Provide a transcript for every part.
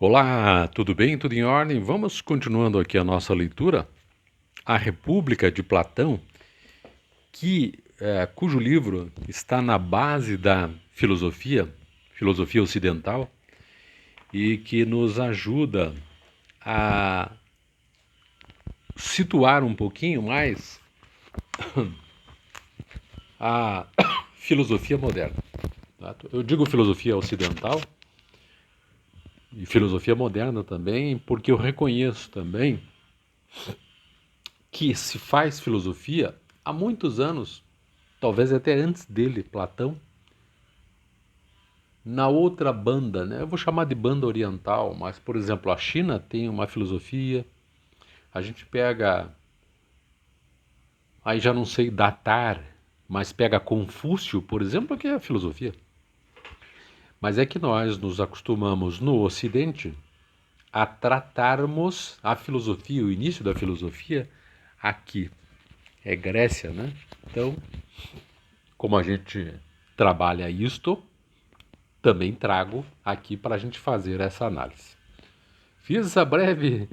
Olá, tudo bem? Tudo em ordem? Vamos continuando aqui a nossa leitura, A República de Platão, cujo livro está na base da filosofia ocidental, e que nos ajuda a situar um pouquinho mais a filosofia moderna. Tá? Eu digo filosofia ocidental e filosofia moderna também, porque eu reconheço também que se faz filosofia há muitos anos, talvez até antes dele, Platão, na outra banda, né? Eu vou chamar de banda oriental, mas, por exemplo, a China tem uma filosofia, a gente pega, aí já não sei datar, mas pega Confúcio, por exemplo, que é a filosofia. Mas é que nós nos acostumamos no Ocidente a tratarmos a filosofia, o início da filosofia, aqui. É Grécia, né? Então, como a gente trabalha isto, também trago aqui para a gente fazer essa análise. Fiz essa breve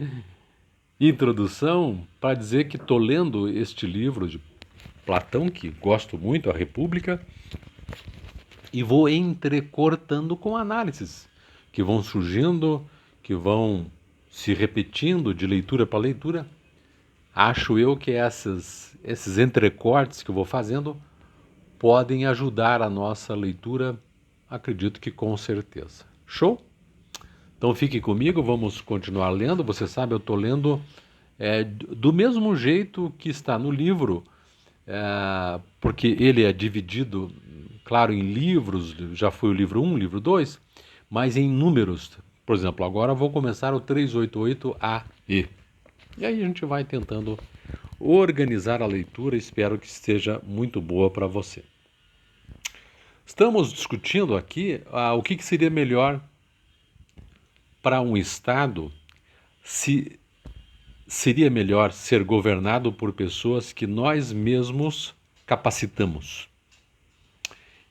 introdução para dizer que estou lendo este livro de Platão, que gosto muito, A República, e vou entrecortando com análises que vão surgindo, que vão se repetindo de leitura para leitura. Acho eu que esses entrecortes que eu vou fazendo podem ajudar a nossa leitura, acredito que com certeza. Show? Então fique comigo, vamos continuar lendo. Você sabe, eu estou lendo do mesmo jeito que está no livro, porque ele é dividido, claro, em livros, já foi o livro 1, livro 2, mas em números. Por exemplo, agora vou começar o 388AE. E aí a gente vai tentando organizar a leitura, espero que esteja muito boa para você. Estamos discutindo aqui o que seria melhor para um Estado, se seria melhor ser governado por pessoas que nós mesmos capacitamos.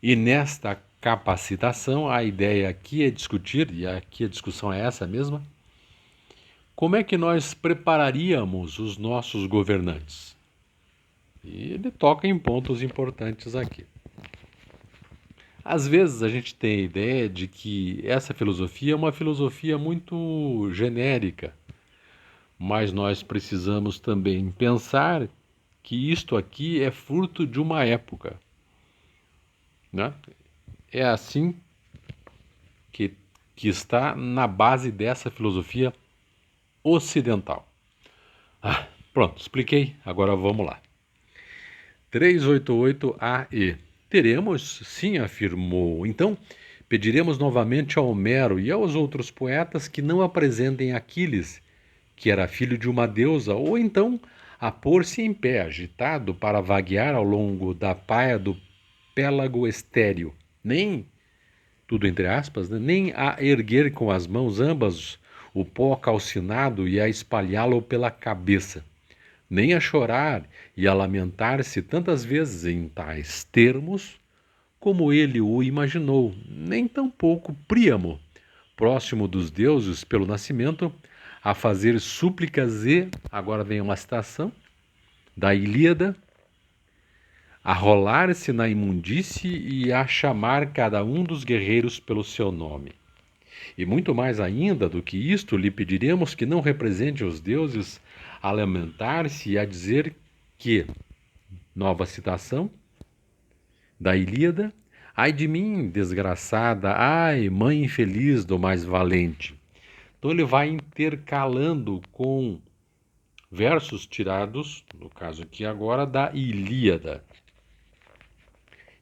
E nesta capacitação, a ideia aqui é discutir, e aqui a discussão é essa mesma, como é que nós prepararíamos os nossos governantes? E ele toca em pontos importantes aqui. Às vezes a gente tem a ideia de que essa filosofia é uma filosofia muito genérica, mas nós precisamos também pensar que isto aqui é fruto de uma época, né? É assim que, que está na base dessa filosofia ocidental. Pronto, expliquei, agora vamos lá. 388AE. Teremos, sim, afirmou. Então, pediremos novamente a Homero e aos outros poetas que não apresentem Aquiles, que era filho de uma deusa, ou então a pôr-se em pé, agitado, para vaguear ao longo da paia do pélago estéreo, nem, tudo entre aspas, né, nem a erguer com as mãos ambas o pó calcinado e a espalhá-lo pela cabeça, nem a chorar e a lamentar-se tantas vezes em tais termos como ele o imaginou, nem tampouco Príamo, próximo dos deuses pelo nascimento, a fazer súplicas e, agora vem uma citação da Ilíada, a rolar-se na imundície e a chamar cada um dos guerreiros pelo seu nome. E muito mais ainda do que isto, lhe pediremos que não represente os deuses a lamentar-se e a dizer que, nova citação da Ilíada, ai de mim, desgraçada, ai, mãe infeliz do mais valente. Então ele vai intercalando com versos tirados, no caso aqui agora, da Ilíada.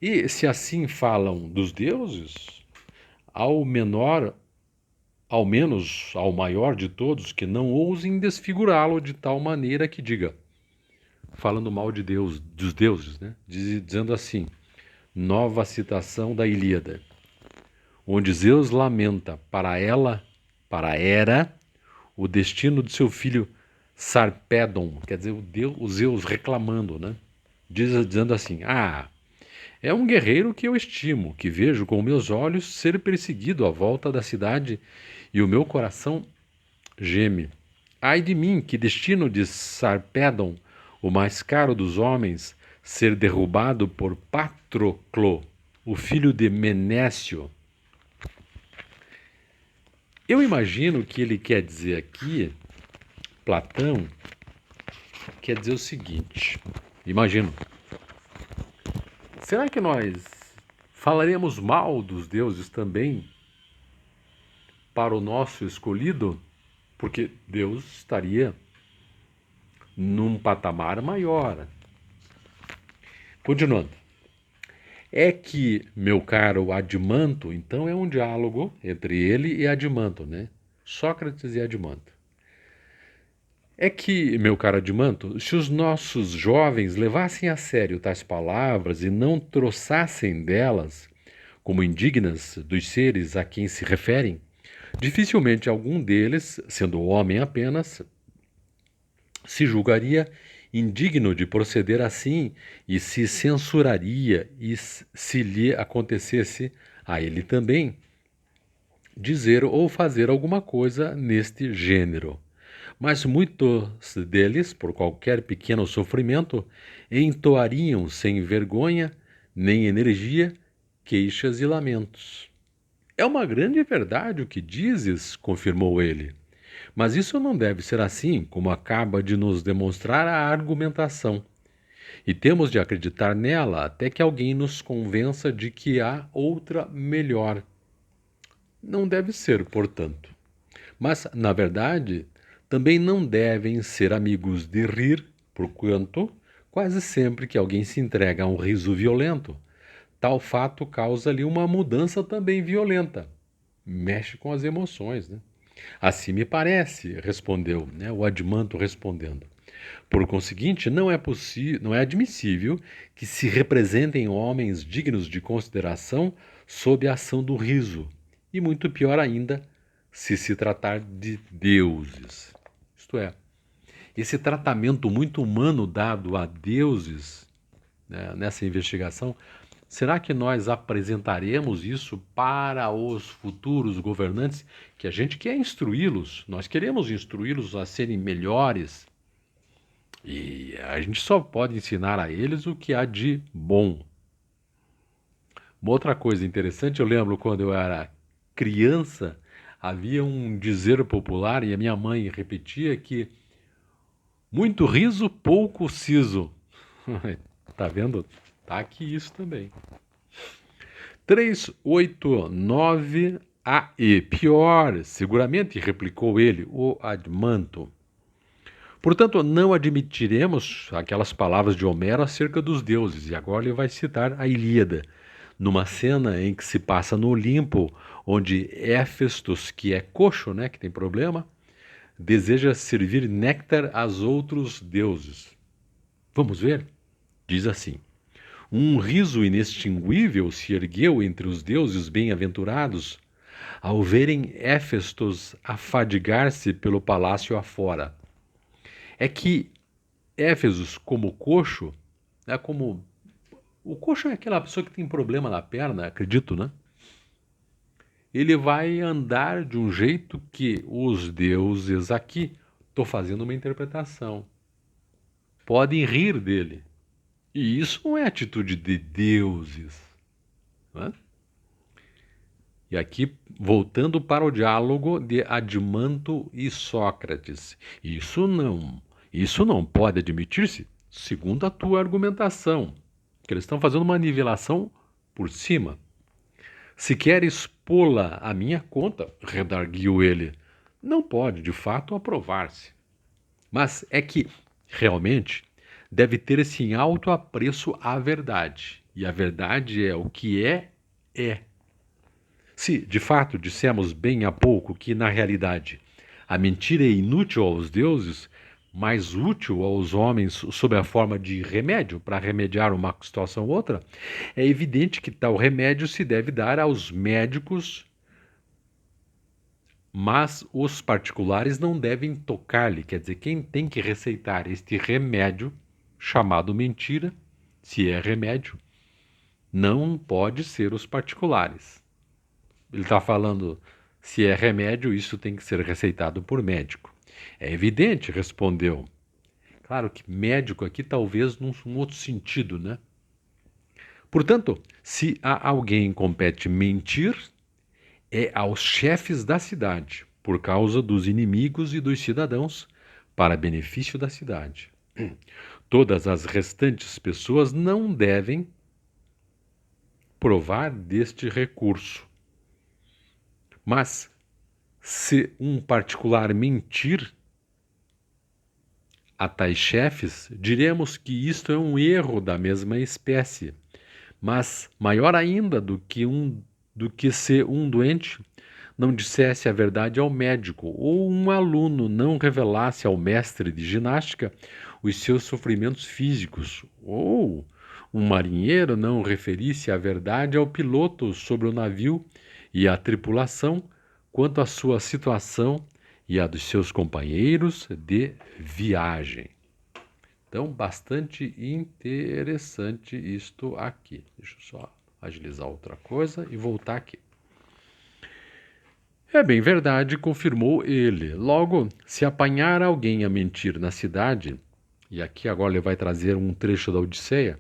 E se assim falam dos deuses, ao menor, ao menos ao maior de todos, que não ousem desfigurá-lo de tal maneira que diga, falando mal de Deus, dos deuses, né? Dizendo assim, nova citação da Ilíada, onde Zeus lamenta para ela, para Hera, o destino de seu filho Sarpedon, quer dizer, o Zeus reclamando, né? Dizendo assim, É um guerreiro que eu estimo, que vejo com meus olhos ser perseguido à volta da cidade e o meu coração geme. Ai de mim, que destino de Sarpedon, o mais caro dos homens, ser derrubado por Patroclo, o filho de Menécio. Eu imagino que ele quer dizer aqui, Platão, quer dizer o seguinte, imagino, será que nós falaremos mal dos deuses também para o nosso escolhido? Porque Deus estaria num patamar maior. Continuando. É que, meu caro Adimanto, então é um diálogo entre ele e Adimanto, né? Sócrates e Adimanto. É que, meu caro Adimanto, se os nossos jovens levassem a sério tais palavras e não troçassem delas como indignas dos seres a quem se referem, dificilmente algum deles, sendo homem apenas, se julgaria indigno de proceder assim e se censuraria e se lhe acontecesse a ele também dizer ou fazer alguma coisa neste gênero. Mas muitos deles, por qualquer pequeno sofrimento, entoariam sem vergonha nem energia queixas e lamentos. É uma grande verdade o que dizes, confirmou ele. Mas isso não deve ser assim, como acaba de nos demonstrar a argumentação. E temos de acreditar nela até que alguém nos convença de que há outra melhor. Não deve ser, portanto. Mas, na verdade, também não devem ser amigos de rir, porquanto, quase sempre que alguém se entrega a um riso violento, tal fato causa-lhe uma mudança também violenta. Mexe com as emoções, né? Assim me parece, respondeu, né, o Admanto respondendo. Por conseguinte, não é admissível que se representem homens dignos de consideração sob a ação do riso, e muito pior ainda, se tratar de deuses. Isto é, esse tratamento muito humano dado a deuses, né, nessa investigação, será que nós apresentaremos isso para os futuros governantes? Que a gente quer instruí-los, nós queremos instruí-los a serem melhores. E a gente só pode ensinar a eles o que há de bom. Uma outra coisa interessante, eu lembro quando eu era criança, havia um dizer popular e a minha mãe repetia que muito riso, pouco siso. Tá vendo? Tá aqui isso também. 389AE. Pior, seguramente, replicou ele, o Admanto. Portanto, não admitiremos aquelas palavras de Homero acerca dos deuses. E agora ele vai citar a Ilíada, numa cena em que se passa no Olimpo, onde Éfestos, que é coxo, né, que tem problema, deseja servir néctar aos outros deuses. Vamos ver? Diz assim. Um riso inextinguível se ergueu entre os deuses bem-aventurados ao verem Éfestos afadigar-se pelo palácio afora. É que Éfesos, como coxo, é como. O coxo é aquela pessoa que tem problema na perna, acredito, né? Ele vai andar de um jeito que os deuses aqui, estou fazendo uma interpretação, podem rir dele. E isso não é atitude de deuses. Né? E aqui, voltando para o diálogo de Admanto e Sócrates. Isso não pode admitir-se, segundo a tua argumentação, que eles estão fazendo uma nivelação por cima. Se queres pô-la à minha conta, redarguiu ele, não pode, de fato, aprovar-se. Mas é que, realmente, deve ter-se em alto apreço a verdade. E a verdade é o que é, é. Se, de fato, dissemos bem há pouco que, na realidade, a mentira é inútil aos deuses, mais útil aos homens sob a forma de remédio, para remediar uma situação ou outra, é evidente que tal remédio se deve dar aos médicos, mas os particulares não devem tocar-lhe. Quer dizer, quem tem que receitar este remédio, chamado mentira, se é remédio, não pode ser os particulares. Ele está falando, se é remédio, isso tem que ser receitado por médico. É evidente, respondeu. Claro que médico aqui talvez num outro sentido, né? Portanto, se a alguém compete mentir, é aos chefes da cidade, por causa dos inimigos e dos cidadãos, para benefício da cidade. Todas as restantes pessoas não devem provar deste recurso. Mas, se um particular mentir a tais chefes, diremos que isto é um erro da mesma espécie, mas maior ainda do que se um doente não dissesse a verdade ao médico, ou um aluno não revelasse ao mestre de ginástica os seus sofrimentos físicos, ou um marinheiro não referisse a verdade ao piloto sobre o navio e à tripulação quanto à sua situação e a dos seus companheiros de viagem. Então, bastante interessante isto aqui. Deixa eu só agilizar outra coisa e voltar aqui. É bem verdade, confirmou ele. Logo, se apanhar alguém a mentir na cidade, e aqui agora ele vai trazer um trecho da Odisseia,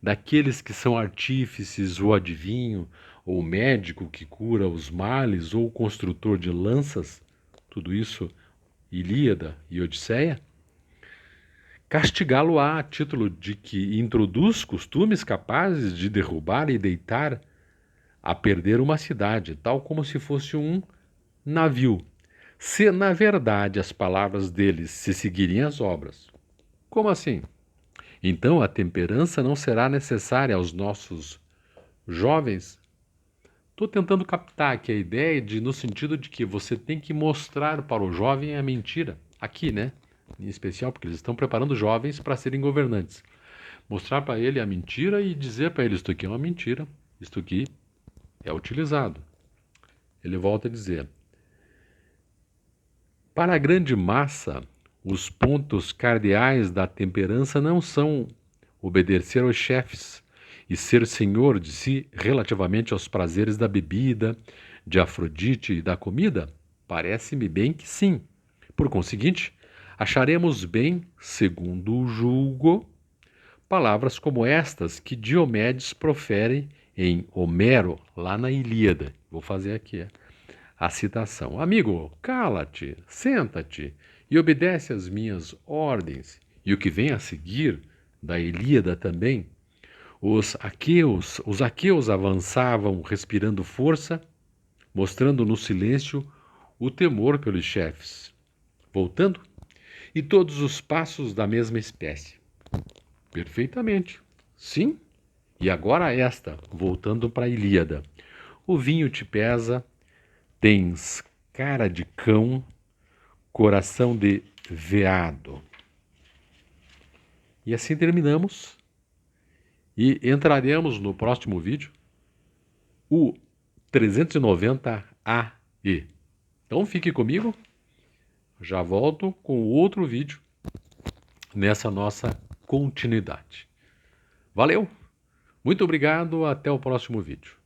daqueles que são artífices, o adivinho, ou médico que cura os males, ou construtor de lanças, tudo isso, Ilíada e Odisseia, castigá-lo-á a título de que introduz costumes capazes de derrubar e deitar a perder uma cidade, tal como se fosse um navio, se na verdade as palavras deles se seguirem as obras. Como assim? Então a temperança não será necessária aos nossos jovens? Estou tentando captar aqui a ideia no sentido de que você tem que mostrar para o jovem a mentira. Aqui, né? Em especial porque eles estão preparando jovens para serem governantes. Mostrar para ele a mentira e dizer para ele: isto aqui é uma mentira, isto aqui é utilizado. Ele volta a dizer: para a grande massa, os pontos cardeais da temperança não são obedecer aos chefes e ser senhor de si relativamente aos prazeres da bebida, de Afrodite e da comida? Parece-me bem que sim. Por conseguinte, acharemos bem, segundo o julgo, palavras como estas que Diomedes profere em Homero, lá na Ilíada. Vou fazer aqui a citação. Amigo, cala-te, senta-te e obedece às minhas ordens. E o que vem a seguir, da Ilíada também, os aqueus avançavam respirando força, mostrando no silêncio o temor pelos chefes. Voltando, e todos os passos da mesma espécie. Perfeitamente. Sim. E agora esta, voltando para a Ilíada. O vinho te pesa, tens cara de cão, coração de veado. E assim terminamos. E entraremos no próximo vídeo, o 390AE. Então fique comigo, já volto com outro vídeo nessa nossa continuidade. Valeu, muito obrigado, até o próximo vídeo.